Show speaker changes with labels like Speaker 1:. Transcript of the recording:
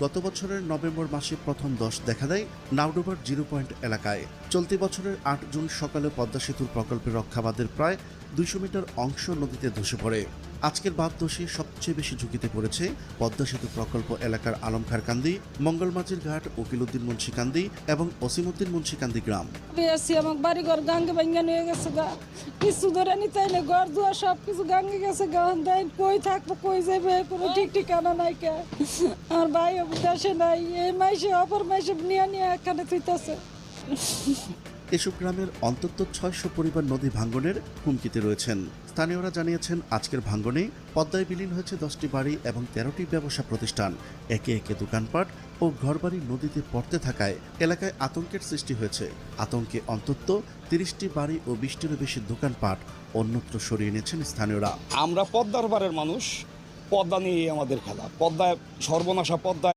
Speaker 1: গত বছরের নভেম্বর মাসে প্রথম ধস দেখা দেয় নাওডোবার 0 পয়েন্ট এলাকায়। চলতি বছরের 8 জুন সকালে পদ্মা সেতুর প্রকল্পের রক্ষাবাঁধের প্রায় 200 মিটার অংশ নদীতে ধসে পড়ে। আজকের বাঁধ ধসে সবচেয়ে বেশি ঝুঁকিতে পড়েছে পদ্মা সেতু প্রকল্প এলাকার আলমখারকান্দি, মঙ্গলমাঝির ঘাট, উকিলউদ্দিন মুন্সিকান্দি এবং অসীমউদ্দিন মুন্সিকান্দি গ্রাম।
Speaker 2: আমার বাড়ি ঘর গাঙ্গে ভাঙ্গা নিয়ে গেছে গা, কিছু ধরে নিতে না, ঘর দুয়ার সব কিছু গাঙ্গে গেছে গা। দেন কই থাকবো, কই যাবে, কোনো ঠিক ঠিকানা নাই কে। আমার ভাই দেশে নাই, এই মাইসে অপর মাইসে নিয়ে নিয়ে এখানে থুইতেছে।
Speaker 1: এসব গ্রামের অন্তত 600 পরিবার নদী ভাঙ্গনের হুমকিতে রয়েছেন। স্থানীয়রা জানিয়েছেন, আজকের ভাঙ্গনে পদ্মায় বিলীন হয়েছে 10টি বাড়ি এবং 13টি ব্যবসা প্রতিষ্ঠান। একে একে দোকানপাট ও ঘরবাড়ি নদীতে পড়তে থাকায় এলাকায় আতঙ্কের সৃষ্টি হয়েছে। আতঙ্কে অন্তত 30টি বাড়ি ও 20টিরও বেশি দোকানপাট অন্যত্র সরিয়ে নিয়েছেন স্থানীয়রা।
Speaker 3: আমরা পদ্মার পাড়ের মানুষ, পদ্মা নিয়ে আমাদের খেলা। পদ্মায় সর্বনাশা, পদ্মায়